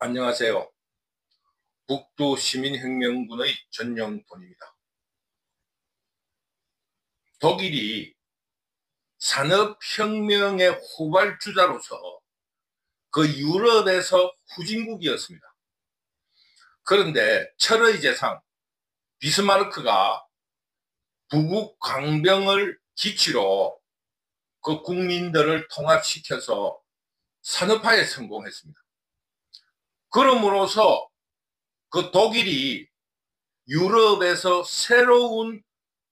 안녕하세요. 북두 시민혁명군의 전영돈입니다. 독일이 산업혁명의 후발주자로서 그 유럽에서 후진국이었습니다. 그런데 철의 재상 비스마르크가 부국 강병을 기치로 그 국민들을 통합시켜서 산업화에 성공했습니다. 그럼으로써 그 독일이 유럽에서 새로운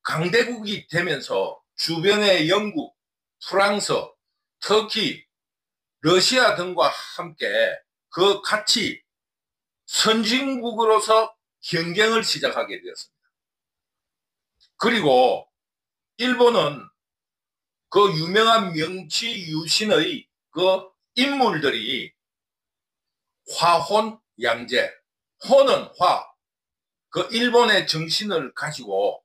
강대국이 되면서 주변의 영국, 프랑스, 터키, 러시아 등과 함께 그 같이 선진국으로서 경쟁을 시작하게 되었습니다. 그리고 일본은 그 유명한 명치 유신의 그 인물들이 화혼 양제, 혼은 화, 그 일본의 정신을 가지고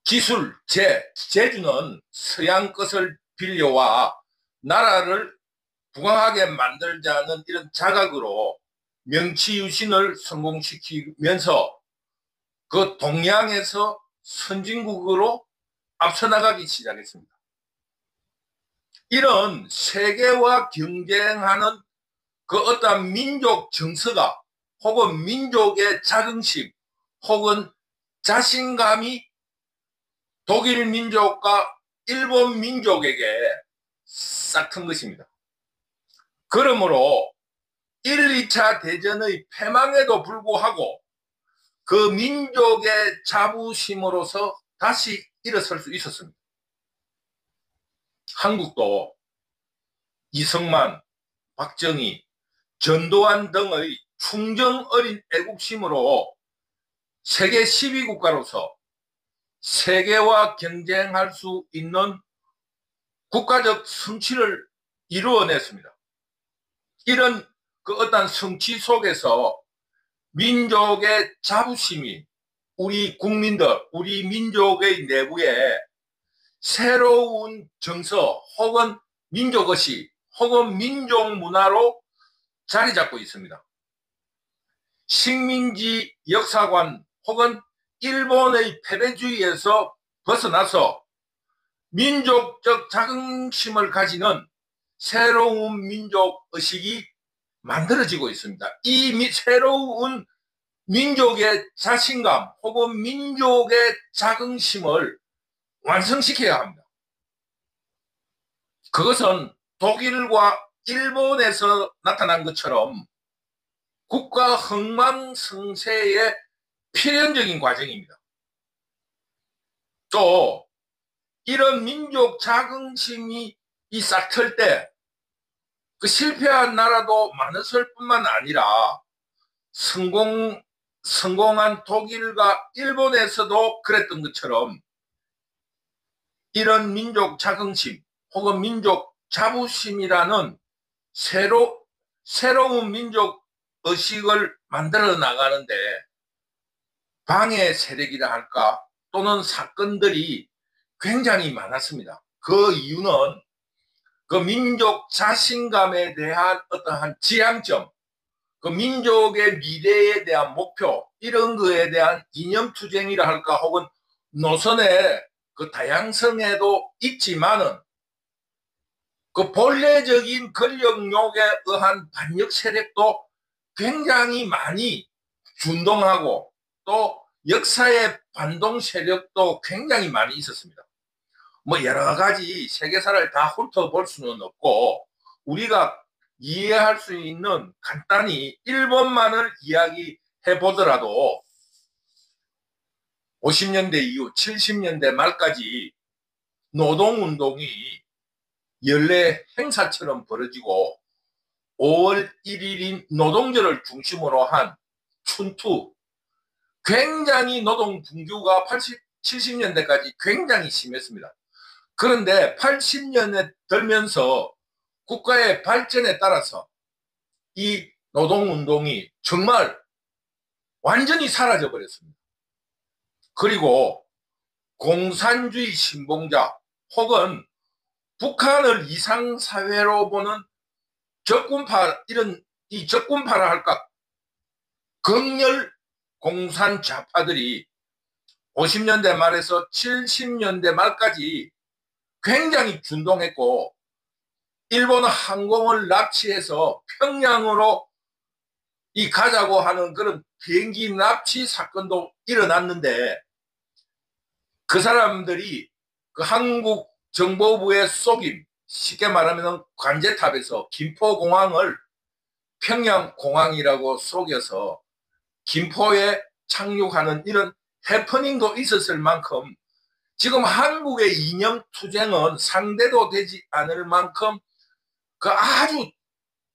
기술, 제주는 서양 것을 빌려와 나라를 부강하게 만들자는 이런 자각으로 명치유신을 성공시키면서 그 동양에서 선진국으로 앞서 나가기 시작했습니다. 이런 세계와 경쟁하는 그 어떤 민족 정서가 혹은 민족의 자긍심 혹은 자신감이 독일 민족과 일본 민족에게 싹튼 것입니다. 그러므로 1, 2차 대전의 패망에도 불구하고 그 민족의 자부심으로서 다시 일어설 수 있었습니다. 한국도 이승만, 박정희, 전두환 등의 충정 어린 애국심으로 세계 12국가로서 세계와 경쟁할 수 있는 국가적 성취를 이루어냈습니다. 이런 그 어떤 성취 속에서 민족의 자부심이 우리 국민들, 우리 민족의 내부에 새로운 정서 혹은 민족의식 혹은 민족 문화로 자리 잡고 있습니다. 식민지 역사관 혹은 일본의 패배주의에서 벗어나서 민족적 자긍심을 가지는 새로운 민족의식이 만들어지고 있습니다. 이 새로운 민족의 자신감 혹은 민족의 자긍심을 완성시켜야 합니다. 그것은 독일과 일본에서 나타난 것처럼 국가 흥망성쇠의 필연적인 과정입니다. 또 이런 민족 자긍심이 싹틀 때 그 실패한 나라도 많았을 뿐만 아니라 성공한 독일과 일본에서도 그랬던 것처럼 이런 민족 자긍심 혹은 민족 자부심이라는 새로운 민족 의식을 만들어 나가는데 방해 세력이라 할까 또는 사건들이 굉장히 많았습니다. 그 이유는 그 민족 자신감에 대한 어떠한 지향점, 그 민족의 미래에 대한 목표 이런 거에 대한 이념투쟁이라 할까 혹은 노선의 그 다양성에도 있지만은 그 본래적인 권력욕에 의한 반역 세력도 굉장히 많이 준동하고 또 역사의 반동 세력도 굉장히 많이 있었습니다. 뭐 여러 가지 세계사를 다 훑어볼 수는 없고 우리가 이해할 수 있는 간단히 일본만을 이야기해 보더라도 50년대 이후 70년대 말까지 노동운동이 연례 행사처럼 벌어지고 5월 1일인 노동절을 중심으로 한 춘투 굉장히 노동 분규가 70년대까지 굉장히 심했습니다. 그런데 80년에 들면서 국가의 발전에 따라서 이 노동운동이 정말 완전히 사라져 버렸습니다. 그리고 공산주의 신봉자 혹은 북한을 이상사회로 보는 적군파 이런 이 적군파라 할까? 극렬 공산 좌파들이 50년대 말에서 70년대 말까지 굉장히 준동했고, 일본 항공을 납치해서 평양으로 이 가자고 하는 그런 비행기 납치 사건도 일어났는데, 그 사람들이 그 한국 정보부의 속임, 쉽게 말하면 관제탑에서 김포공항을 평양공항이라고 속여서 김포에 착륙하는 이런 해프닝도 있었을 만큼, 지금 한국의 이념 투쟁은 상대도 되지 않을 만큼 그 아주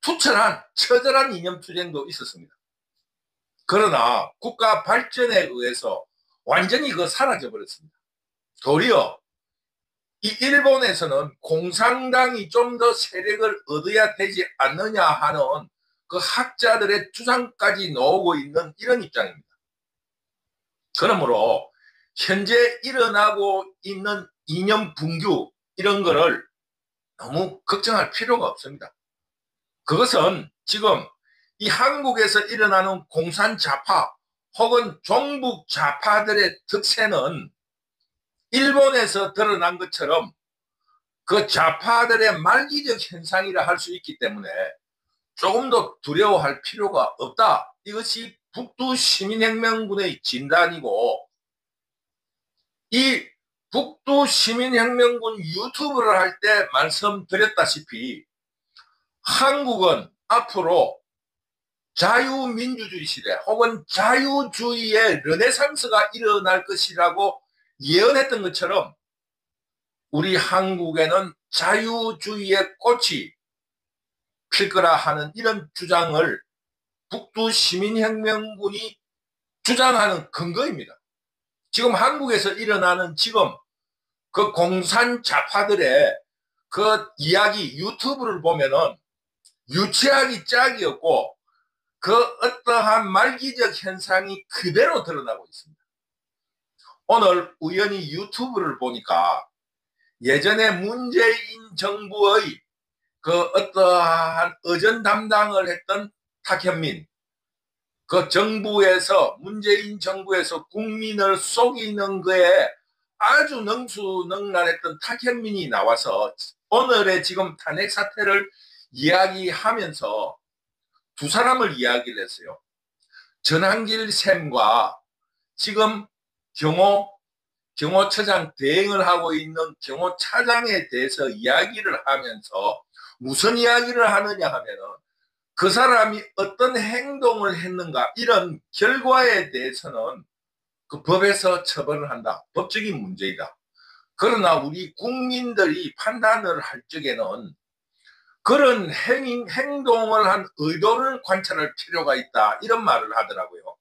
투철한 처절한 이념 투쟁도 있었습니다. 그러나 국가 발전에 의해서 완전히 그 사라져 버렸습니다. 도리어 이 일본에서는 공산당이 좀 더 세력을 얻어야 되지 않느냐 하는 그 학자들의 주장까지 나오고 있는 이런 입장입니다. 그러므로 현재 일어나고 있는 이념 붕괴 이런 거를 너무 걱정할 필요가 없습니다. 그것은 지금 이 한국에서 일어나는 공산 좌파 혹은 종북 좌파들의 특세는 일본에서 드러난 것처럼 그 좌파들의 말기적 현상이라 할 수 있기 때문에 조금 더 두려워할 필요가 없다. 이것이 북두 시민혁명군의 진단이고, 이 북두 시민혁명군 유튜브를 할 때 말씀드렸다시피 한국은 앞으로 자유민주주의 시대 혹은 자유주의의 르네상스가 일어날 것이라고 예언했던 것처럼 우리 한국에는 자유주의의 꽃이 필 거라 하는 이런 주장을 북두 시민혁명군이 주장하는 근거입니다. 지금 한국에서 일어나는 지금 그 공산 좌파들의 그 이야기 유튜브를 보면은 유치하기 짝이었고, 그 어떠한 말기적 현상이 그대로 드러나고 있습니다. 오늘 우연히 유튜브를 보니까 예전에 문재인 정부의 그 어떠한 의전 담당을 했던 탁현민, 그 정부에서 문재인 정부에서 국민을 속이는 거에 아주 능수능란했던 탁현민이 나와서 오늘의 지금 탄핵 사태를 이야기하면서 두 사람을 이야기를 했어요. 전한길 쌤과 지금 경호처장 대행을 하고 있는 경호차장에 대해서 이야기를 하면서 무슨 이야기를 하느냐 하면은 그 사람이 어떤 행동을 했는가 이런 결과에 대해서는 그 법에서 처벌을 한다. 법적인 문제이다. 그러나 우리 국민들이 판단을 할 적에는 그런 행동을 한 의도를 관찰할 필요가 있다. 이런 말을 하더라고요.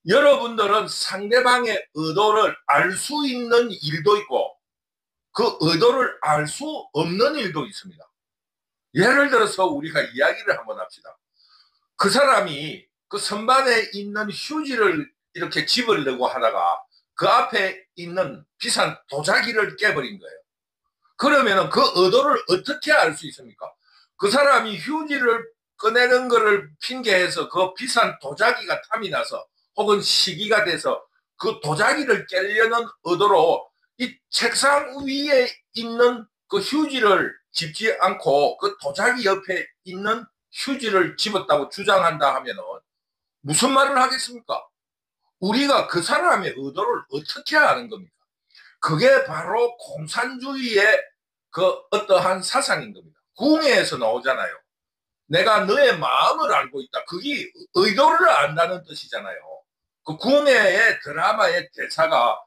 여러분들은 상대방의 의도를 알 수 있는 일도 있고 그 의도를 알 수 없는 일도 있습니다. 예를 들어서 우리가 이야기를 한번 합시다. 그 사람이 그 선반에 있는 휴지를 이렇게 집으려고 하다가 그 앞에 있는 비싼 도자기를 깨버린 거예요. 그러면 그 의도를 어떻게 알 수 있습니까? 그 사람이 휴지를 꺼내는 거를 핑계해서 그 비싼 도자기가 탐이 나서 혹은 시기가 돼서 그 도자기를 깨려는 의도로 이 책상 위에 있는 그 휴지를 집지 않고 그 도자기 옆에 있는 휴지를 집었다고 주장한다 하면은 무슨 말을 하겠습니까? 우리가 그 사람의 의도를 어떻게 아는 겁니까? 그게 바로 공산주의의 그 어떠한 사상인 겁니다. 궁예에서 나오잖아요. 내가 너의 마음을 알고 있다. 그게 의도를 안다는 뜻이잖아요. 그 궁예의 드라마의 대사가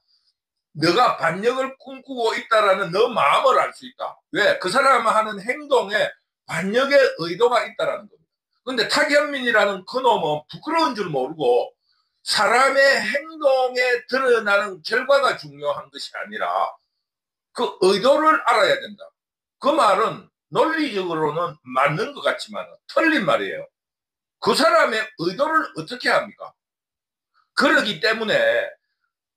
너가 반역을 꿈꾸고 있다라는 너 마음을 알 수 있다. 왜? 그 사람 하는 행동에 반역의 의도가 있다라는 겁니다. 근데 탁현민이라는 그놈은 부끄러운 줄 모르고 사람의 행동에 드러나는 결과가 중요한 것이 아니라 그 의도를 알아야 된다. 그 말은 논리적으로는 맞는 것 같지만 틀린 말이에요. 그 사람의 의도를 어떻게 합니까? 그러기 때문에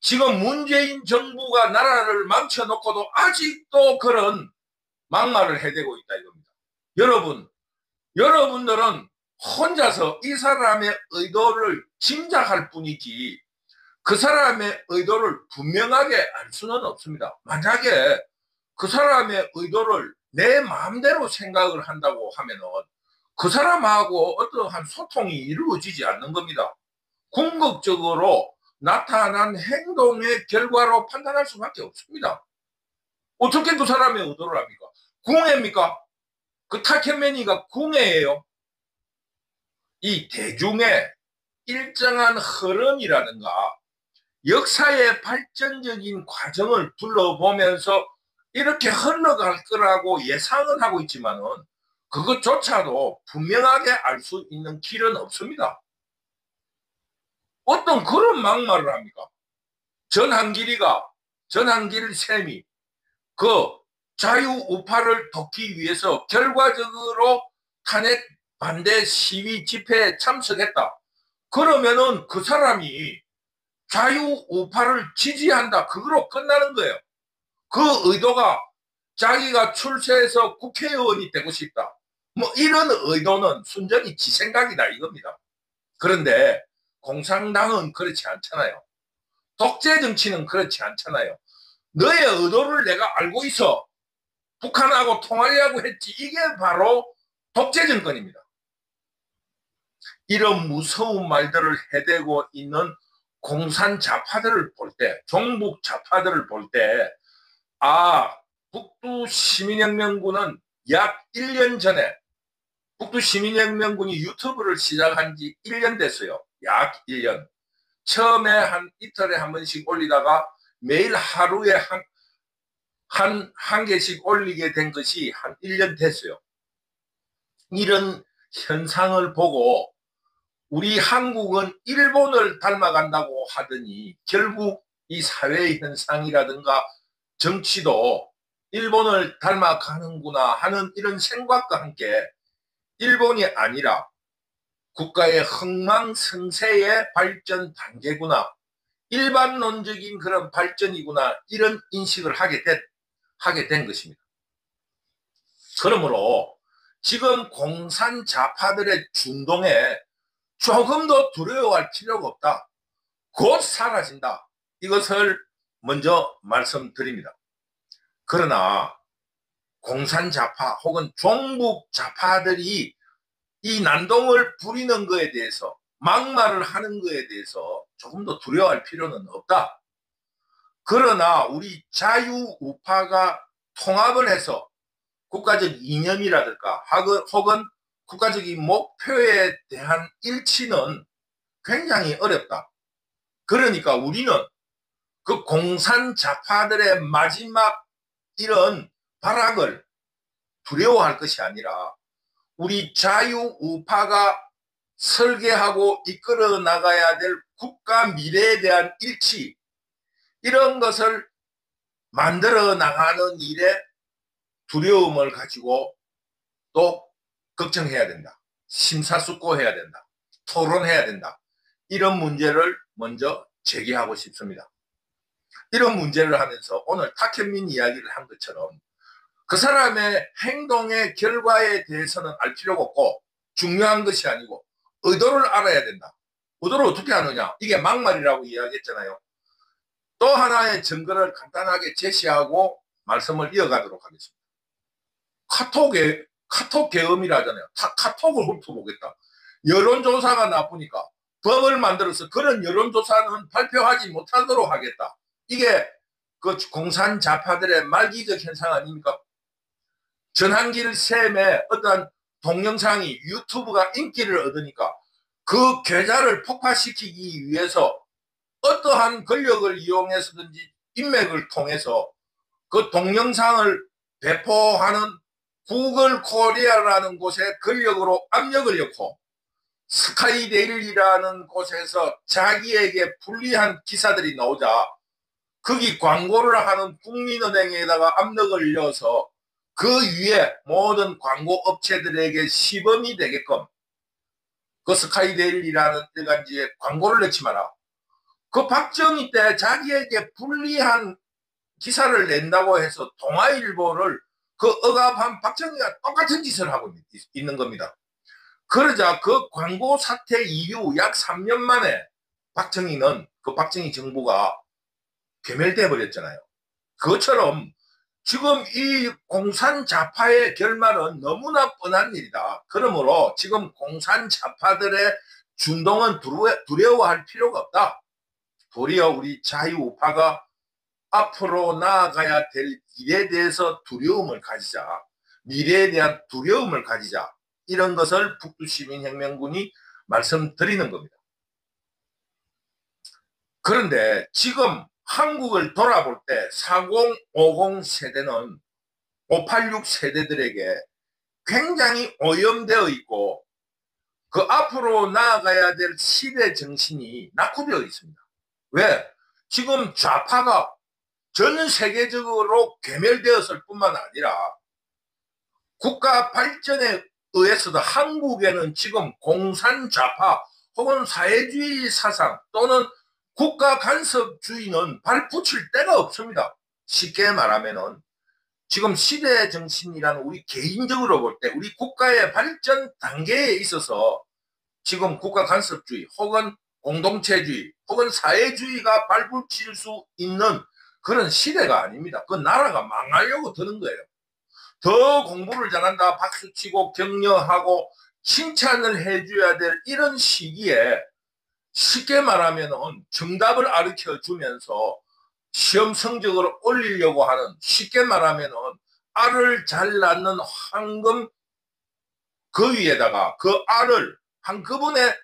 지금 문재인 정부가 나라를 망쳐놓고도 아직도 그런 막말을 해대고 있다 이겁니다. 여러분, 여러분들은 혼자서 이 사람의 의도를 짐작할 뿐이지 그 사람의 의도를 분명하게 알 수는 없습니다. 만약에 그 사람의 의도를 내 마음대로 생각을 한다고 하면은 그 사람하고 어떠한 소통이 이루어지지 않는 겁니다. 궁극적으로 나타난 행동의 결과로 판단할 수밖에 없습니다. 어떻게 그 사람의 의도를 합니까? 궁예입니까? 그 타케메니가 궁예예요. 이 대중의 일정한 흐름이라든가 역사의 발전적인 과정을 둘러보면서 이렇게 흘러갈 거라고 예상은 하고 있지만은 그것조차도 분명하게 알 수 있는 길은 없습니다. 어떤 그런 막말을 합니까? 전한길 쌤이 그 자유우파를 돕기 위해서 결과적으로 탄핵 반대 시위 집회에 참석했다. 그러면은 그 사람이 자유우파를 지지한다. 그거로 끝나는 거예요. 그 의도가 자기가 출세해서 국회의원이 되고 싶다. 뭐 이런 의도는 순전히 지 생각이다 이겁니다. 그런데 공산당은 그렇지 않잖아요. 독재 정치는 그렇지 않잖아요. 너의 의도를 내가 알고 있어. 북한하고 통하려고 했지. 이게 바로 독재 정권입니다. 이런 무서운 말들을 해대고 있는 공산 좌파들을 볼 때, 종북 좌파들을 볼 때, 북두 시민혁명군은 약 1년 전에 북두 시민혁명군이 유튜브를 시작한 지 1년 됐어요. 약 1년. 처음에 한 이틀에 한 번씩 올리다가 매일 하루에 한 개씩 올리게 된 것이 한 1년 됐어요. 이런 현상을 보고 우리 한국은 일본을 닮아간다고 하더니 결국 이 사회 현상이라든가 정치도 일본을 닮아가는구나 하는 이런 생각과 함께 일본이 아니라 국가의 흥망성쇠의 발전 단계구나. 일반론적인 그런 발전이구나. 이런 인식을 하게 된 것입니다. 그러므로 지금 공산 좌파들의 준동에 조금도 두려워할 필요가 없다. 곧 사라진다. 이것을 먼저 말씀드립니다. 그러나 공산 좌파 혹은 종북 좌파들이 이 난동을 부리는 것에 대해서 막말을 하는 것에 대해서 조금 더 두려워할 필요는 없다. 그러나 우리 자유우파가 통합을 해서 국가적 이념이라든가 혹은 국가적인 목표에 대한 일치는 굉장히 어렵다. 그러니까 우리는 그 공산 좌파들의 마지막 이런 발악을 두려워할 것이 아니라 우리 자유우파가 설계하고 이끌어 나가야 될 국가 미래에 대한 일치, 이런 것을 만들어 나가는 일에 두려움을 가지고 또 걱정해야 된다. 심사숙고해야 된다. 토론해야 된다. 이런 문제를 먼저 제기하고 싶습니다. 이런 문제를 하면서 오늘 탁현민 이야기를 한 것처럼 그 사람의 행동의 결과에 대해서는 알 필요가 없고 중요한 것이 아니고 의도를 알아야 된다. 의도를 어떻게 하느냐. 이게 막말이라고 이야기했잖아요. 또 하나의 증거를 간단하게 제시하고 말씀을 이어가도록 하겠습니다. 카톡 계엄이라 하잖아요. 카톡을 훑어보겠다. 여론조사가 나쁘니까 법을 만들어서 그런 여론조사는 발표하지 못하도록 하겠다. 이게 그 공산 좌파들의 말기적 현상 아닙니까? 전한길 쌤의 어떤 동영상이 유튜브가 인기를 얻으니까 그 계좌를 폭파시키기 위해서 어떠한 권력을 이용해서든지 인맥을 통해서 그 동영상을 배포하는 구글 코리아라는 곳에 권력으로 압력을 넣고 스카이데일리라는 곳에서 자기에게 불리한 기사들이 나오자 거기 광고를 하는 국민은행에다가 압력을 넣어서 그 위에 모든 광고 업체들에게 시범이 되게끔 그 스카이데일리라는 일간지에 광고를 넣지 마라. 그 박정희 때 자기에게 불리한 기사를 낸다고 해서 동아일보를 그 억압한 박정희가 똑같은 짓을 하고 있는 겁니다. 그러자 그 광고 사태 이후 약 3년 만에 박정희 정부가 괴멸돼 버렸잖아요. 그것처럼 지금 이 공산 좌파의 결말은 너무나 뻔한 일이다. 그러므로 지금 공산 좌파들의 준동은 두려워할 필요가 없다. 도리어 우리 자유우파가 앞으로 나아가야 될 일에 대해서 두려움을 가지자. 미래에 대한 두려움을 가지자. 이런 것을 북두시민혁명군이 말씀드리는 겁니다. 그런데 지금 한국을 돌아볼 때 4050 세대는 586 세대들에게 굉장히 오염되어 있고 그 앞으로 나아가야 될 시대 정신이 낙후되어 있습니다. 왜? 지금 좌파가 전 세계적으로 괴멸되었을 뿐만 아니라 국가 발전에 의해서도 한국에는 지금 공산 좌파 혹은 사회주의 사상 또는 국가 간섭주의는 발붙일 데가 없습니다. 쉽게 말하면은 지금 시대 정신이라는 우리 개인적으로 볼 때 우리 국가의 발전 단계에 있어서 지금 국가 간섭주의 혹은 공동체주의 혹은 사회주의가 발붙일 수 있는 그런 시대가 아닙니다. 그 나라가 망하려고 드는 거예요. 더 공부를 잘한다 박수치고 격려하고 칭찬을 해줘야 될 이런 시기에 쉽게 말하면 정답을 가르쳐 주면서 시험 성적을 올리려고 하는, 쉽게 말하면 알을 잘 낳는 황금 그 위에다가 그 알을 한꺼번에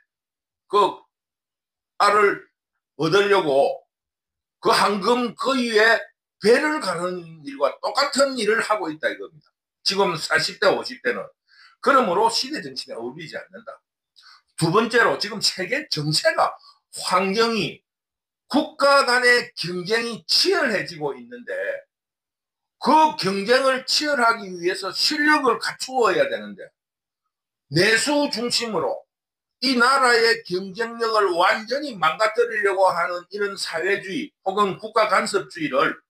그 알을 얻으려고 그 황금 그 위에 배를 가르는 일과 똑같은 일을 하고 있다 이겁니다. 지금 40대 50대는. 그러므로 시대 정신에 어울리지 않는다. 두 번째로 지금 세계 정세가 환경이 국가 간의 경쟁이 치열해지고 있는데 그 경쟁을 치열하기 위해서 실력을 갖추어야 되는데 내수 중심으로 이 나라의 경쟁력을 완전히 망가뜨리려고 하는 이런 사회주의 혹은 국가 간섭주의를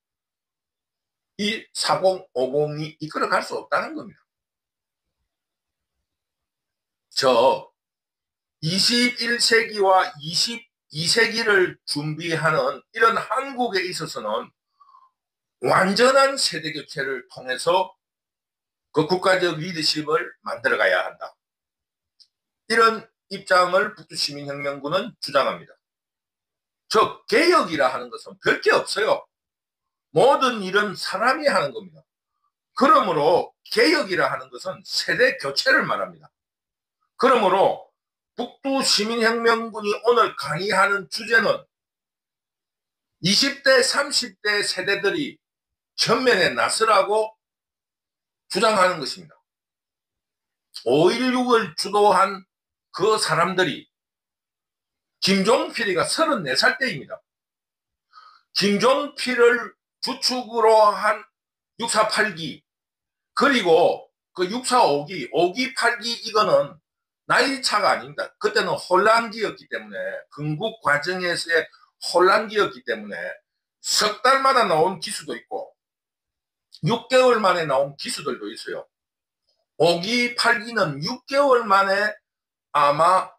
이 4050이 이끌어갈 수 없다는 겁니다. 저 21세기와 22세기를 준비하는 이런 한국에 있어서는 완전한 세대 교체를 통해서 그 국가적 리더십을 만들어가야 한다. 이런 입장을 북두시민혁명군은 주장합니다. 즉 개혁이라 하는 것은 별게 없어요. 모든 일은 사람이 하는 겁니다. 그러므로 개혁이라 하는 것은 세대 교체를 말합니다. 그러므로 북두시민혁명군이 오늘 강의하는 주제는 20대 30대 세대들이 전면에 나서라고 주장하는 것입니다. 5.16을 주도한 그 사람들이 김종필이가 34살 때입니다. 김종필을 주축으로 한 6.4.8기 그리고 그 6.4.5기 5기 8기 이거는 나이 차가 아닙니다. 그때는 혼란기였기 때문에 건국 과정에서의 혼란기였기 때문에 석 달마다 나온 기수도 있고 6개월 만에 나온 기수들도 있어요. 5기 8기는 6개월 만에 아마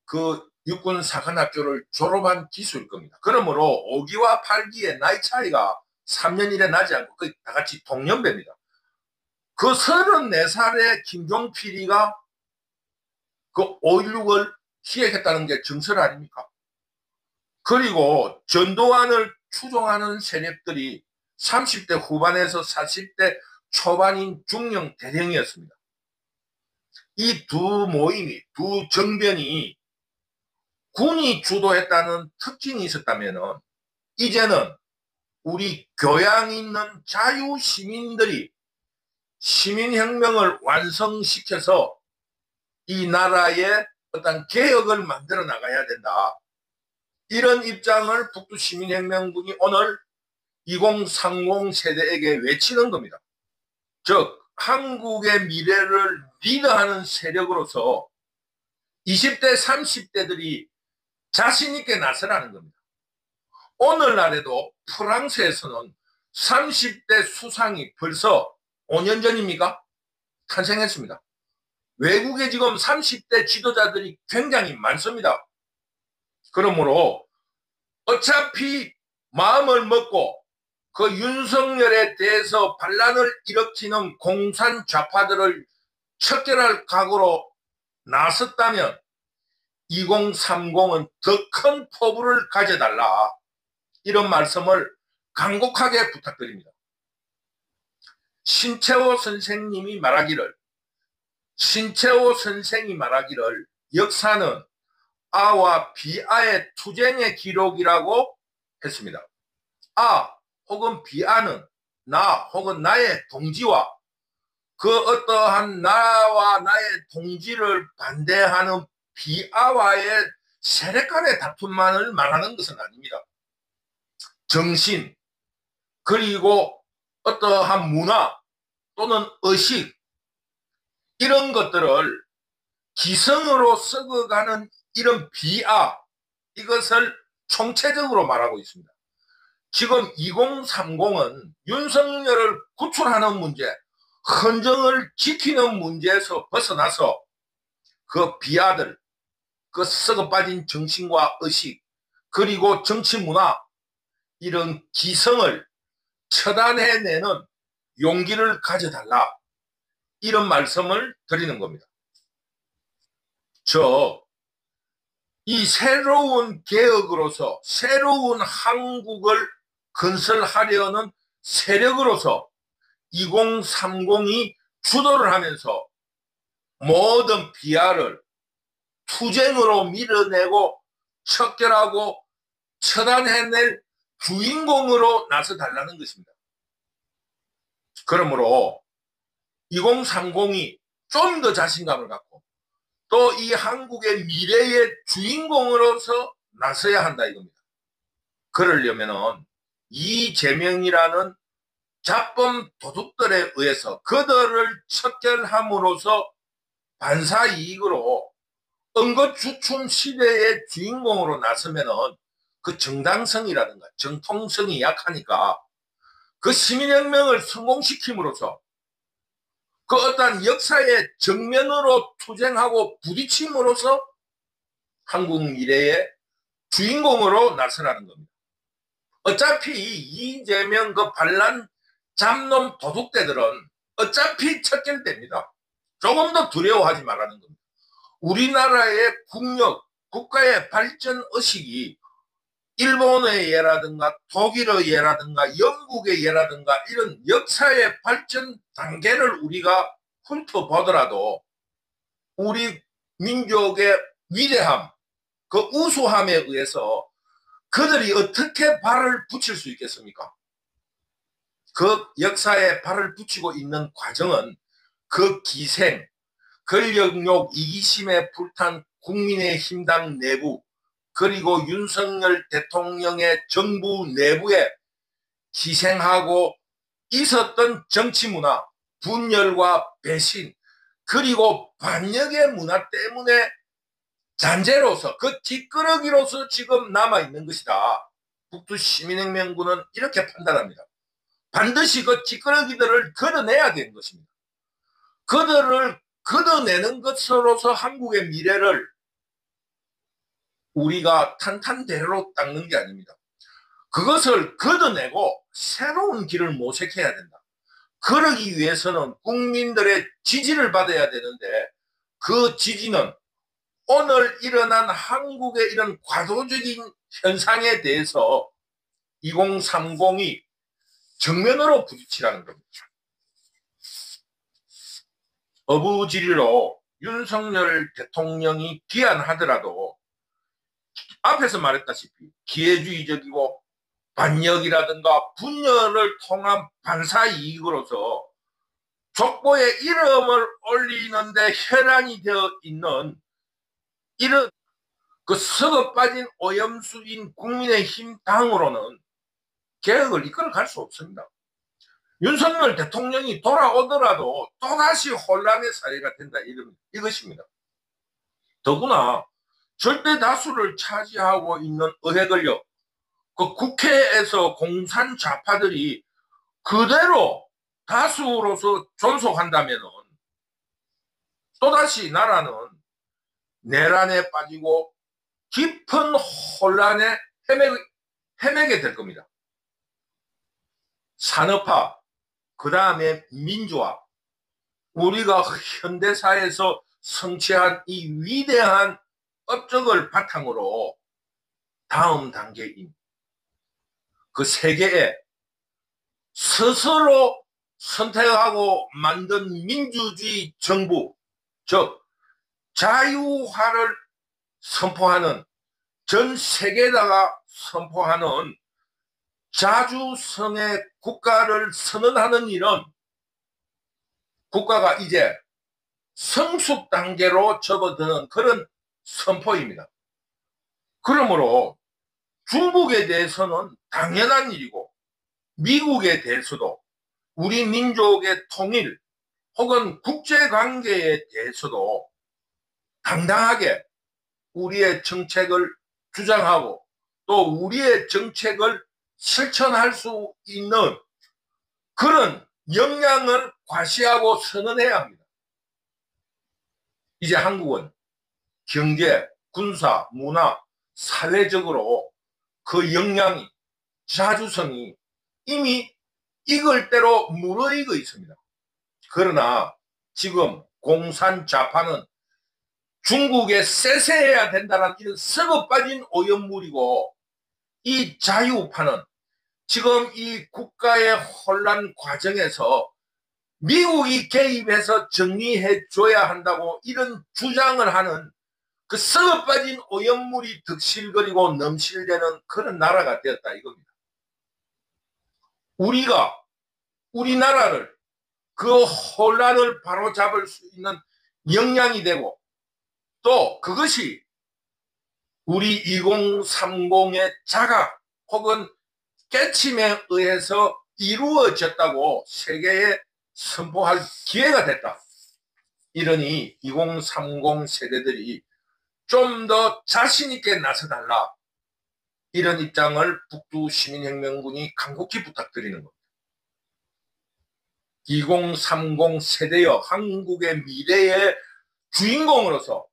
그 육군 사관학교를 졸업한 기수일 겁니다. 그러므로 5기와 8기의 나이 차이가 3년 이래 나지 않고 거의 다 같이 동년배입니다. 그 34살의 김종필이가 그 5.16을 기획했다는 게 정설 아닙니까? 그리고 전두환을 추종하는 세력들이 30대 후반에서 40대 초반인 중령 대령이었습니다. 이 두 모임이, 두 정변이 군이 주도했다는 특징이 있었다면 이제는 우리 교양 있는 자유 시민들이 시민혁명을 완성시켜서 이 나라의 어떤 개혁을 만들어 나가야 된다. 이런 입장을 북두시민혁명군이 오늘 2030 세대에게 외치는 겁니다. 즉 한국의 미래를 리드하는 세력으로서 20대 30대들이 자신 있게 나서라는 겁니다. 오늘날에도 프랑스에서는 30대 수상이 벌써 5년 전입니까? 탄생했습니다. 외국에 지금 30대 지도자들이 굉장히 많습니다. 그러므로 어차피 마음을 먹고 그 윤석열에 대해서 반란을 일으키는 공산 좌파들을 척결할 각오로 나섰다면 2030은 더 큰 포부를 가져달라, 이런 말씀을 간곡하게 부탁드립니다. 신채호 선생이 말하기를 역사는 아와 비아의 투쟁의 기록이라고 했습니다. 아 혹은 비아는 나 혹은 나의 동지와 그 어떠한 나와 나의 동지를 반대하는 비아와의 세력 간의 다툼만을 말하는 것은 아닙니다. 정신, 그리고 어떠한 문화 또는 의식, 이런 것들을 기성으로 썩어가는 이런 비아, 이것을 총체적으로 말하고 있습니다. 지금 2030은 윤석열을 구출하는 문제, 헌정을 지키는 문제에서 벗어나서 그 비아들, 그 썩어빠진 정신과 의식, 그리고 정치 문화, 이런 기성을 처단해내는 용기를 가져달라, 이런 말씀을 드리는 겁니다. 이 새로운 개혁으로서 새로운 한국을 건설하려는 세력으로서 2030이 주도를 하면서 모든 비하를 투쟁으로 밀어내고 척결하고 처단해낼 주인공으로 나서달라는 것입니다. 그러므로 2030이 좀 더 자신감을 갖고 또 이 한국의 미래의 주인공으로서 나서야 한다 이겁니다. 그러려면은 이재명이라는 잡범 도둑들에 의해서 그들을 척결함으로써 반사이익으로 은거주춤 시대의 주인공으로 나서면은 그 정당성이라든가 정통성이 약하니까 그 시민혁명을 성공시킴으로써 그 어떤 역사의 정면으로 투쟁하고 부딪힘으로써 한국 미래의 주인공으로 나서라는 겁니다. 어차피 이재명 그 반란 잡놈 도둑대들은 어차피 척결됩니다. 조금 더 두려워하지 말라는 겁니다. 우리나라의 국력, 국가의 발전 의식이 일본의 예라든가 독일의 예라든가 영국의 예라든가 이런 역사의 발전 단계를 우리가 훑어보더라도 우리 민족의 위대함, 그 우수함에 의해서 그들이 어떻게 발을 붙일 수 있겠습니까? 그 역사에 발을 붙이고 있는 과정은 그 기생, 권력욕 이기심에 불탄 국민의힘당 내부, 그리고 윤석열 대통령의 정부 내부에 희생하고 있었던 정치문화, 분열과 배신, 그리고 반역의 문화 때문에 잔재로서 그 뒷끄러기로서 지금 남아있는 것이다. 북두시민혁명군은 이렇게 판단합니다. 반드시 그 뒷끄러기들을 걷어내야 되는 것입니다. 그들을 걷어내는 것으로서 한국의 미래를 우리가 탄탄대로로 닦는 게 아닙니다. 그것을 걷어내고 새로운 길을 모색해야 된다. 그러기 위해서는 국민들의 지지를 받아야 되는데 그 지지는 오늘 일어난 한국의 이런 과도적인 현상에 대해서 2030이 정면으로 부딪히라는 겁니다. 어부지리로 윤석열 대통령이 귀환하더라도 앞에서 말했다시피 기회주의적이고 반역이라든가 분열을 통한 반사이익으로서 족보에 이름을 올리는데 혈안이 되어 있는 이런 그 썩어빠진 오염수인 국민의힘 당으로는 개혁을 이끌어갈 수 없습니다. 윤석열 대통령이 돌아오더라도 또다시 혼란의 사례가 된다 이것입니다. 더구나 절대 다수를 차지하고 있는 의회 권력, 그 국회에서 공산 좌파들이 그대로 다수로서 존속한다면 또다시 나라는 내란에 빠지고 깊은 혼란에 헤매게 될 겁니다. 산업화, 그 다음에 민주화, 우리가 현대사에서 성취한 이 위대한 업적을 바탕으로 다음 단계인 그 세계에 스스로 선택하고 만든 민주주의 정부, 즉 자유화를 선포하는, 전 세계에다가 선포하는 자주성의 국가를 선언하는 일은 국가가 이제 성숙 단계로 접어드는 그런 선포입니다. 그러므로 중국에 대해서는 당연한 일이고, 미국에 대해서도 우리 민족의 통일 혹은 국제관계에 대해서도 당당하게 우리의 정책을 주장하고 또 우리의 정책을 실천할 수 있는 그런 역량을 과시하고 선언해야 합니다. 이제 한국은 경제, 군사, 문화, 사회적으로 그 역량이, 자주성이 이미 익을 대로 무르익어 있습니다. 그러나 지금 공산 좌파는 중국에 쎄쎄해야 된다는 이런 썩어 빠진 오염물이고, 이 자유파는 지금 이 국가의 혼란 과정에서 미국이 개입해서 정리해 줘야 한다고 이런 주장을 하는 그 썩어 빠진 오염물이 득실거리고 넘실대는 그런 나라가 되었다 이겁니다. 우리가 우리나라를 그 혼란을 바로잡을 수 있는 역량이 되고, 또 그것이 우리 2030의 자각 혹은 깨침에 의해서 이루어졌다고 세계에 선포할 기회가 됐다. 이러니 2030 세대들이 좀 더 자신 있게 나서달라, 이런 입장을 북두시민혁명군이 간곡히 부탁드리는 겁니다. 2030 세대여 한국의 미래의 주인공으로서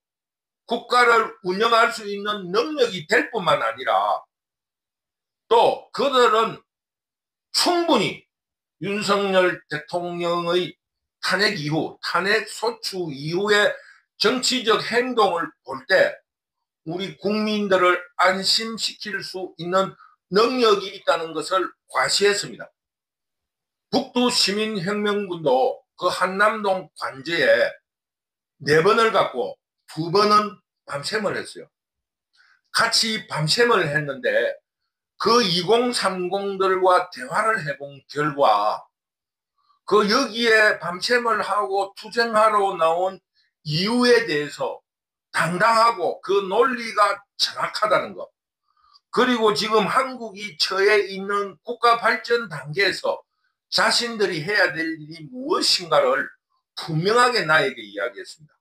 국가를 운영할 수 있는 능력이 될 뿐만 아니라, 또 그들은 충분히 윤석열 대통령의 탄핵 이후, 탄핵 소추 이후의 정치적 행동을 볼 때 우리 국민들을 안심시킬 수 있는 능력이 있다는 것을 과시했습니다. 북두시민혁명군도 그 한남동 관제에 4번을 갖고 2번은 밤샘을 했어요. 같이 밤샘을 했는데 그 2030들과 대화를 해본 결과 그 여기에 밤샘을 하고 투쟁하러 나온 이유에 대해서 당당하고 그 논리가 정확하다는 것, 그리고 지금 한국이 처해 있는 국가 발전 단계에서 자신들이 해야 될 일이 무엇인가를 분명하게 나에게 이야기했습니다.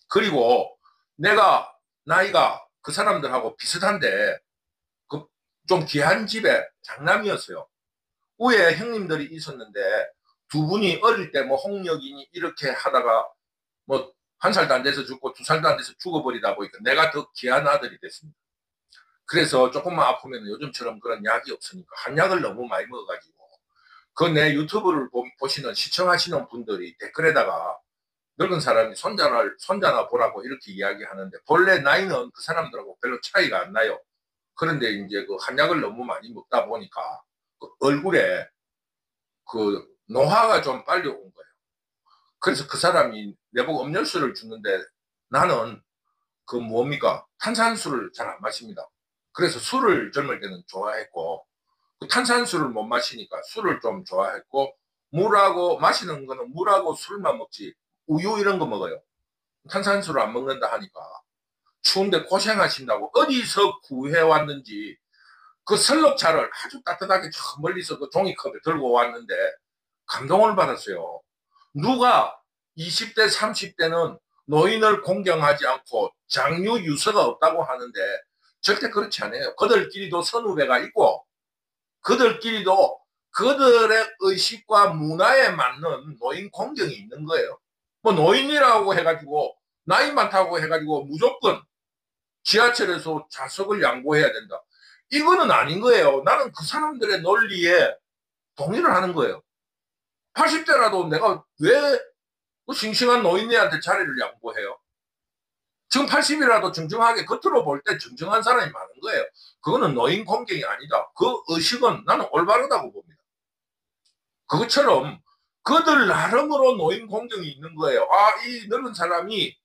그리고 내가 나이가 그 사람들하고 비슷한데 그 좀 귀한 집에 장남이었어요. 위에 형님들이 있었는데 두 분이 어릴 때 뭐 홍역이니 이렇게 하다가 뭐 1살도 안 돼서 죽고 2살도 안 돼서 죽어버리다 보니까 내가 더 귀한 아들이 됐습니다. 그래서 조금만 아프면 요즘처럼 그런 약이 없으니까 한약을 너무 많이 먹어가지고 그 내 유튜브를 보시는 시청하시는 분들이 댓글에다가 늙은 사람이 손자나 보라고 이렇게 이야기하는데 본래 나이는 그 사람들하고 별로 차이가 안 나요. 그런데 이제 그 한약을 너무 많이 먹다 보니까 그 얼굴에 그 노화가 좀 빨리 온 거예요. 그래서 그 사람이 내보고 음료수를 주는데 나는 그 뭡니까? 탄산수를 잘 안 마십니다. 그래서 술을 젊을 때는 좋아했고 그 탄산수를 못 마시니까 술을 좀 좋아했고, 물하고 마시는 거는 물하고 술만 먹지 우유 이런 거 먹어요. 탄산수를 안 먹는다 하니까 추운데 고생하신다고 어디서 구해왔는지 그 설렁차를 아주 따뜻하게 저 멀리서 그 종이컵에 들고 왔는데 감동을 받았어요. 누가 20대 30대는 노인을 공경하지 않고 장유 유서가 없다고 하는데 절대 그렇지 않아요. 그들끼리도 선후배가 있고 그들끼리도 그들의 의식과 문화에 맞는 노인 공경이 있는 거예요. 뭐 노인이라고 해가지고 나이 많다고 해가지고 무조건 지하철에서 좌석을 양보해야 된다. 이거는 아닌 거예요. 나는 그 사람들의 논리에 동의를 하는 거예요. 80대라도 내가 왜 그 싱싱한 노인네한테 자리를 양보해요? 지금 80이라도 정정하게 겉으로 볼 때 정정한 사람이 많은 거예요. 그거는 노인 공경이 아니다. 그 의식은 나는 올바르다고 봅니다. 그것처럼 그들 나름으로 노인 공경이 있는 거예요. 아, 이 늙은 사람이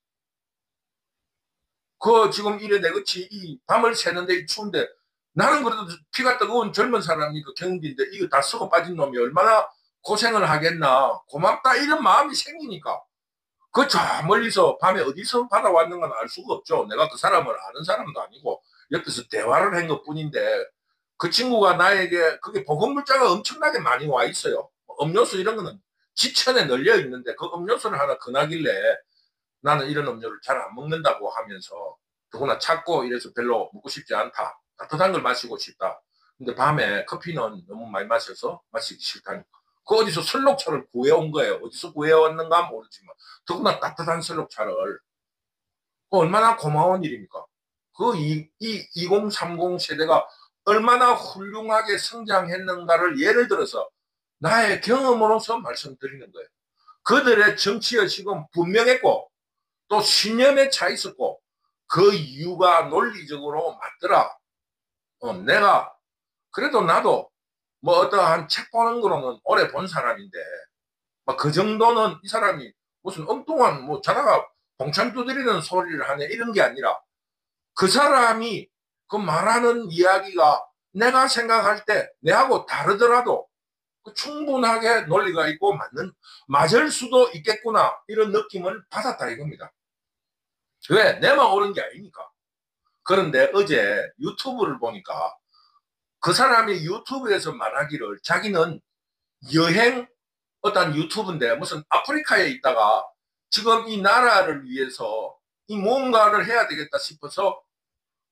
그 지금 이래 내그치 이 밤을 새는데 이 추운데 나는 그래도 피가 뜨거운 젊은 사람이 그 경비인데 이거 다 쓰고 빠진 놈이 얼마나 고생을 하겠나 고맙다 이런 마음이 생기니까 그 저 멀리서 밤에 어디서 받아왔는 건 알 수가 없죠. 내가 그 사람을 아는 사람도 아니고 옆에서 대화를 한 것뿐인데 그 친구가 나에게 그게 보급 물자가 엄청나게 많이 와 있어요. 음료수 이런 거는 지천에 널려 있는데 그 음료수를 하나 권하길래 나는 이런 음료를 잘 안 먹는다고 하면서 더구나 찾고 이래서 별로 먹고 싶지 않다. 따뜻한 걸 마시고 싶다. 근데 밤에 커피는 너무 많이 마셔서 마시기 싫다니까. 그 어디서 설록차를 구해온 거예요. 어디서 구해왔는가 모르지만 더구나 따뜻한 설록차를. 그 얼마나 고마운 일입니까? 그 2030 세대가 얼마나 훌륭하게 성장했는가를 예를 들어서 나의 경험으로서 말씀드리는 거예요. 그들의 정치의식은 분명했고 또 신념에 차 있었고 그 이유가 논리적으로 맞더라. 내가 그래도 나도 뭐 어떠한 책 보는 거로는 오래 본 사람인데 막 그 정도는 이 사람이 무슨 엉뚱한 뭐 자다가 봉창 두드리는 소리를 하네 이런 게 아니라 그 사람이 그 말하는 이야기가 내가 생각할 때 내하고 다르더라도 충분하게 논리가 있고 맞을 수도 있겠구나 이런 느낌을 받았다 이겁니다. 왜? 내만 옳은 게 아니니까. 그런데 어제 유튜브를 보니까 그 사람이 유튜브에서 말하기를 자기는 여행 어떤 유튜브인데 무슨 아프리카에 있다가 지금 이 나라를 위해서 이 뭔가를 해야 되겠다 싶어서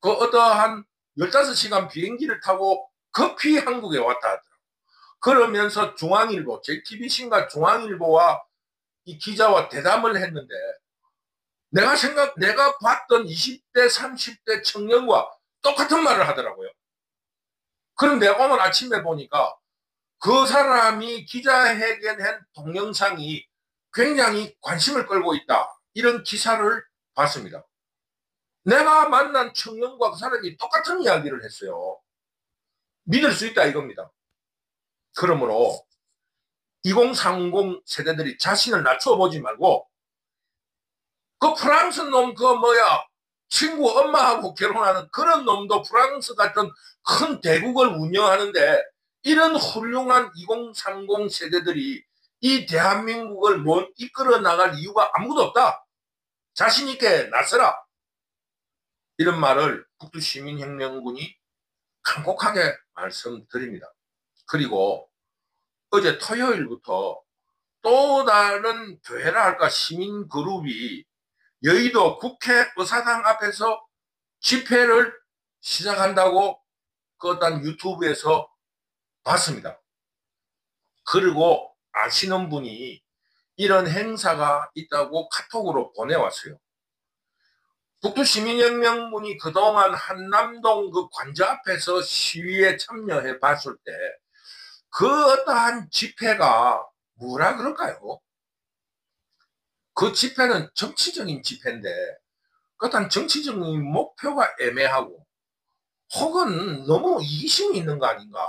그 어떠한 15시간 비행기를 타고 급히 한국에 왔다 하더라고요. 그러면서 중앙일보, JTBC인가 중앙일보와 이 기자와 대담을 했는데 내가 봤던 20대, 30대 청년과 똑같은 말을 하더라고요. 그런데 오늘 아침에 보니까 그 사람이 기자회견한 동영상이 굉장히 관심을 끌고 있다. 이런 기사를 봤습니다. 내가 만난 청년과 그 사람이 똑같은 이야기를 했어요. 믿을 수 있다 이겁니다. 그러므로 2030 세대들이 자신을 낮춰보지 말고 그 프랑스 놈 그 뭐야 친구 엄마하고 결혼하는 그런 놈도 프랑스 같은 큰 대국을 운영하는데 이런 훌륭한 2030 세대들이 이 대한민국을 못 이끌어 나갈 이유가 아무것도 없다. 자신 있게 나서라. 이런 말을 북두시민혁명군이 간곡하게 말씀드립니다. 그리고 어제 토요일부터 또 다른 교회라 할까 시민 그룹이 여의도 국회의사당 앞에서 집회를 시작한다고 그 어떤 유튜브에서 봤습니다. 그리고 아시는 분이 이런 행사가 있다고 카톡으로 보내왔어요. 북두시민혁명군이 그동안 한남동 그 관저 앞에서 시위에 참여해 봤을 때 그 어떠한 집회가 뭐라 그럴까요? 그 집회는 정치적인 집회인데 그 어떤 정치적인 목표가 애매하고 혹은 너무 이기심이 있는 거 아닌가.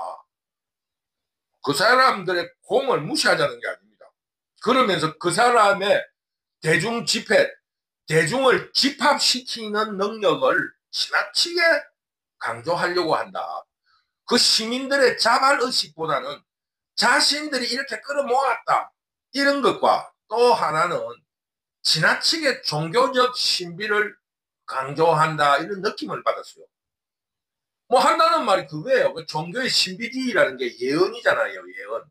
그 사람들의 공을 무시하자는 게 아닙니다. 그러면서 그 사람의 대중 집회, 대중을 집합시키는 능력을 지나치게 강조하려고 한다. 그 시민들의 자발의식보다는 자신들이 이렇게 끌어모았다. 이런 것과 또 하나는 지나치게 종교적 신비를 강조한다. 이런 느낌을 받았어요. 뭐 한다는 말이 그거예요. 그 종교의 신비주의라는 게 예언이잖아요. 예언.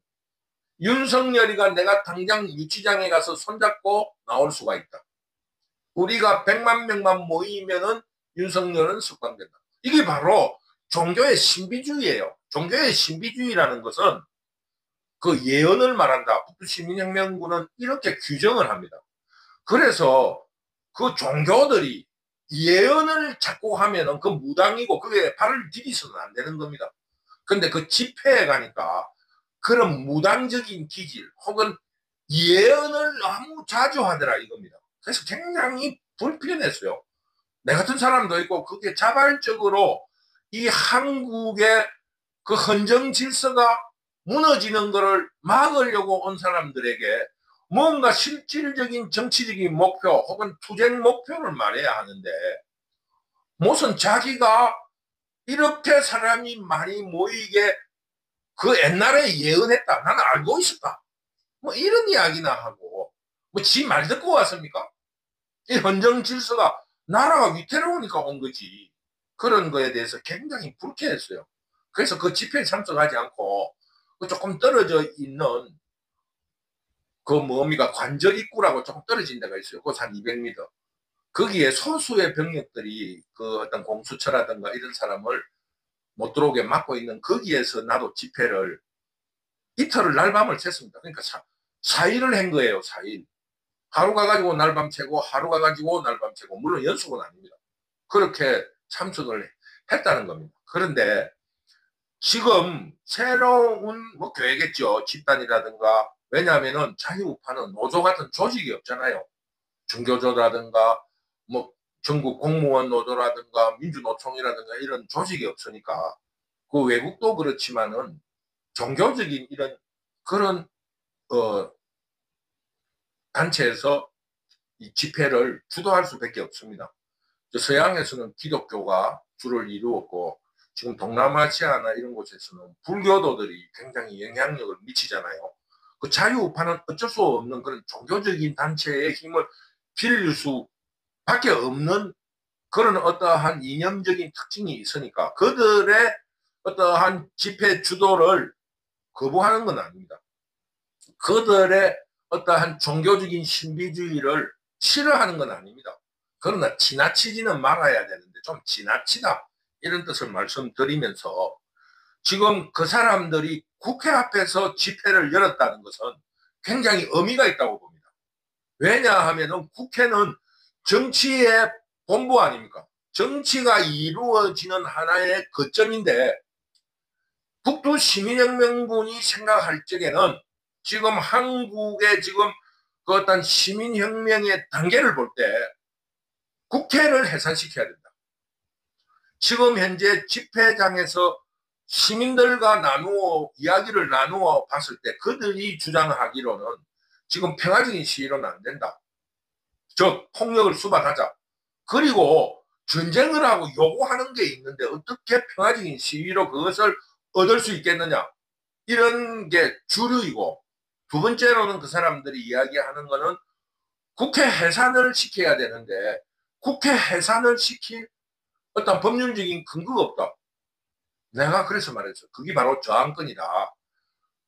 윤석열이가 내가 당장 유치장에 가서 손잡고 나올 수가 있다. 우리가 100만 명만 모이면은 윤석열은 석방된다. 이게 바로 종교의 신비주의예요. 종교의 신비주의라는 것은 그 예언을 말한다. 북두시민혁명군은 이렇게 규정을 합니다. 그래서 그 종교들이 예언을 자꾸 하면은 그 무당이고 그게 발을 디디서는 안 되는 겁니다. 근데 그 집회에 가니까 그런 무당적인 기질 혹은 예언을 너무 자주 하더라 이겁니다. 그래서 굉장히 불편했어요. 내 같은 사람도 있고 그게 자발적으로 이 한국의 그 헌정 질서가 무너지는 것을 막으려고 온 사람들에게 뭔가 실질적인 정치적인 목표 혹은 투쟁 목표를 말해야 하는데 무슨 자기가 이렇게 사람이 많이 모이게 그 옛날에 예언했다. 나는 알고 있었다. 뭐 이런 이야기나 하고 뭐 지 말 듣고 왔습니까? 이 헌정 질서가 나라가 위태로우니까 온 거지. 그런 거에 대해서 굉장히 불쾌했어요. 그래서 그 집회에 참석하지 않고 그 조금 떨어져 있는 그 뭡니까 관절 입구라고 조금 떨어진 데가 있어요. 그거 한 200m. 거기에 소수의 병력들이 그 어떤 공수처라든가 이런 사람을 못 들어오게 막고 있는 거기에서 나도 집회를 이틀을 날밤을 샜습니다. 그러니까 4일을 한 거예요. 4일. 하루 가가지고 날밤 새고 하루 가가지고 날밤 새고 물론 연속은 아닙니다. 그렇게 참석을 했다는 겁니다. 그런데 지금 새로운 뭐 교회겠죠. 집단이라든가 왜냐하면은 자유우파는 노조 같은 조직이 없잖아요. 중교조라든가 뭐 전국 공무원 노조라든가 민주노총이라든가 이런 조직이 없으니까 그 외국도 그렇지만은 종교적인 이런 그런 단체에서 이 집회를 주도할 수밖에 없습니다. 서양에서는 기독교가 주를 이루었고 지금 동남아시아나 이런 곳에서는 불교도들이 굉장히 영향력을 미치잖아요. 그 자유우파는 어쩔 수 없는 그런 종교적인 단체의 힘을 빌릴 수밖에 없는 그런 어떠한 이념적인 특징이 있으니까 그들의 어떠한 집회 주도를 거부하는 건 아닙니다. 그들의 어떠한 종교적인 신비주의를 싫어하는 건 아닙니다. 그러나 지나치지는 말아야 되는데 좀 지나치다 이런 뜻을 말씀드리면서 지금 그 사람들이 국회 앞에서 집회를 열었다는 것은 굉장히 의미가 있다고 봅니다. 왜냐하면 국회는 정치의 본부 아닙니까? 정치가 이루어지는 하나의 거점인데 북두 시민혁명군이 생각할 적에는 지금 한국의 지금 그 어떤 시민혁명의 단계를 볼 때 국회를 해산시켜야 된다. 지금 현재 집회장에서 시민들과 이야기를 나누어 봤을 때 그들이 주장하기로는 지금 평화적인 시위로는 안 된다. 즉 폭력을 수반하자. 그리고 전쟁을 하고 요구하는 게 있는데 어떻게 평화적인 시위로 그것을 얻을 수 있겠느냐. 이런 게 주류이고 두 번째로는 그 사람들이 이야기하는 거는 국회 해산을 시켜야 되는데 국회 해산을 시킬 어떤 법률적인 근거가 없다. 내가 그래서 말했어. 그게 바로 저항권이다.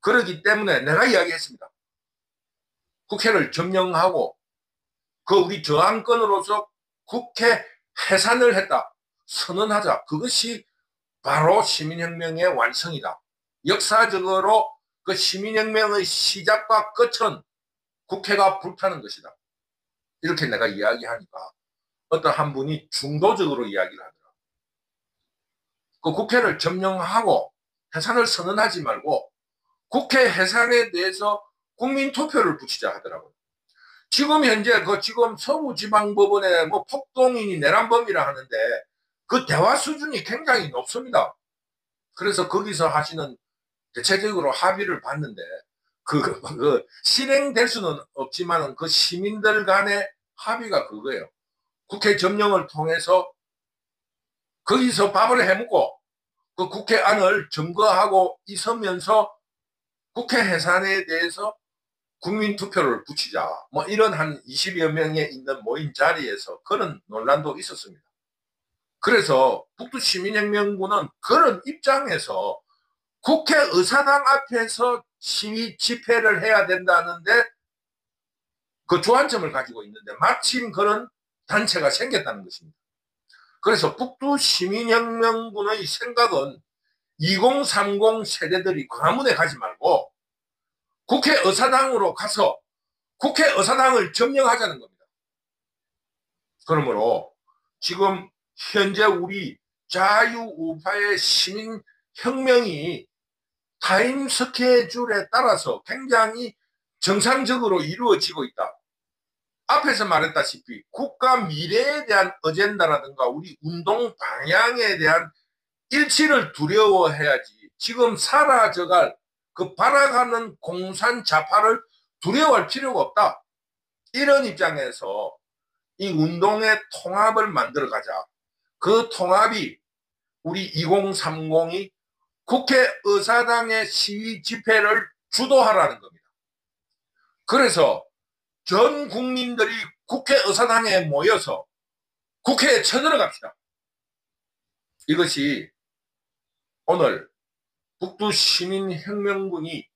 그렇기 때문에 내가 이야기했습니다. 국회를 점령하고 그 우리 저항권으로서 국회 해산을 했다. 선언하자. 그것이 바로 시민혁명의 완성이다. 역사적으로 그 시민혁명의 시작과 끝은 국회가 불타는 것이다. 이렇게 내가 이야기하니까 어떤 한 분이 중도적으로 이야기를 하더라. 그 국회를 점령하고 해산을 선언하지 말고 국회 해산에 대해서 국민투표를 붙이자 하더라고요. 지금 현재 지금 서부지방법원에 뭐 폭동이니 내란범이라 하는데 그 대화 수준이 굉장히 높습니다. 그래서 거기서 하시는 대체적으로 합의를 봤는데 실행될 수는 없지만 그 시민들 간의 합의가 그거예요. 국회 점령을 통해서 거기서 밥을 해먹고 그 국회 안을 점거하고 있으면서 국회 해산에 대해서 국민투표를 붙이자. 뭐 이런 한 20여 명에 있는 모임 자리에서 그런 논란도 있었습니다. 그래서 북두시민혁명군은 그런 입장에서 국회 의사당 앞에서 시위 집회를 해야 된다는데 그 주안점을 가지고 있는데 마침 그런 단체가 생겼다는 것입니다. 그래서 북두시민혁명군의 생각은 2030 세대들이 광화문에 가지 말고 국회 의사당으로 가서 국회 의사당을 점령하자는 겁니다. 그러므로 지금 현재 우리 자유우파의 시민혁명이 타임 스케줄에 따라서 굉장히 정상적으로 이루어지고 있다. 앞에서 말했다시피 국가 미래에 대한 어젠다라든가 우리 운동 방향에 대한 일치를 두려워해야지 지금 사라져갈 그 발아가는 공산 좌파를 두려워할 필요가 없다. 이런 입장에서 이 운동의 통합을 만들어가자. 그 통합이 우리 2030이 국회의사당의 시위 집회를 주도하라는 겁니다. 그래서 전 국민들이 국회의사당에 모여서 국회에 쳐들어갑시다. 이것이 오늘 북두시민혁명군이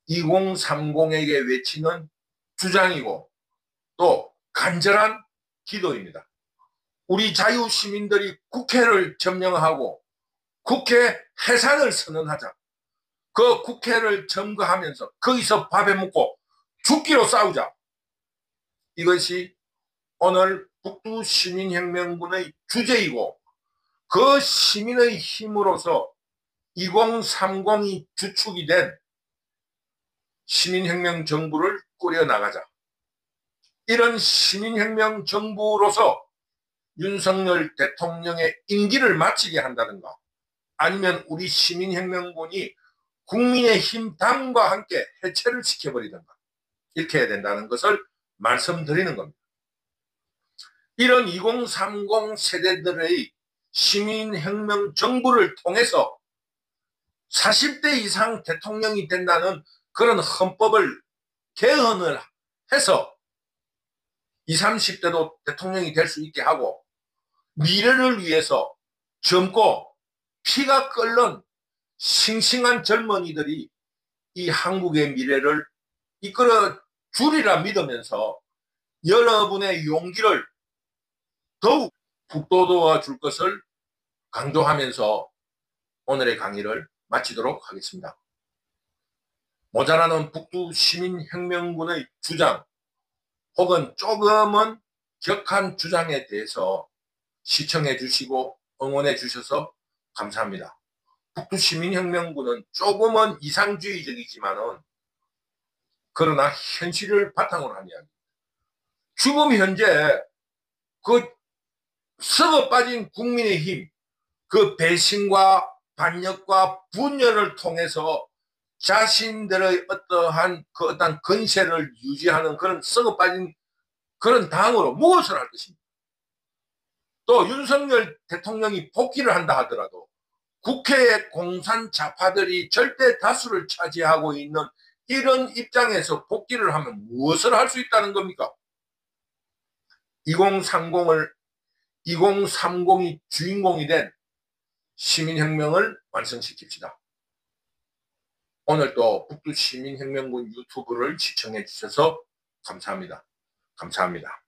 2030에게 외치는 주장이고 또 간절한 기도입니다. 우리 자유시민들이 국회를 점령하고 국회 해산을 선언하자. 그 국회를 점거하면서 거기서 밥해 먹고 죽기로 싸우자. 이것이 오늘 북두시민혁명군의 주제이고 그 시민의 힘으로서 2030이 주축이 된 시민혁명 정부를 꾸려나가자. 이런 시민혁명 정부로서 윤석열 대통령의 임기를 마치게 한다든가 아니면 우리 시민혁명군이 국민의힘 당과 함께 해체를 시켜버리든가 이렇게 해야 된다는 것을 말씀드리는 겁니다. 이런 2030 세대들의 시민혁명 정부를 통해서 40대 이상 대통령이 된다는 그런 헌법을 개헌을 해서 20, 30대도 대통령이 될 수 있게 하고 미래를 위해서 젊고 피가 끓는 싱싱한 젊은이들이 이 한국의 미래를 이끌어 주리라 믿으면서 여러분의 용기를 더욱 북돋워 줄 것을 강조하면서 오늘의 강의를 마치도록 하겠습니다. 모자라는 북두시민혁명군의 주장 혹은 조금은 격한 주장에 대해서 시청해 주시고 응원해 주셔서 감사합니다. 북두시민혁명군은 조금은 이상주의적이지만은 그러나 현실을 바탕으로 한 이야기. 지금 현재 그 썩어 빠진 국민의힘 그 배신과 반역과 분열을 통해서 자신들의 어떠한 그 어떤 건세를 유지하는 그런 썩어 빠진 그런 당으로 무엇을 할 것입니까? 또 윤석열 대통령이 복귀를 한다 하더라도 국회의 공산 좌파들이 절대 다수를 차지하고 있는 이런 입장에서 복귀를 하면 무엇을 할 수 있다는 겁니까? 2030이 주인공이 된 시민혁명을 완성시킵시다. 오늘 또 북두시민혁명군 유튜브를 시청해 주셔서 감사합니다. 감사합니다.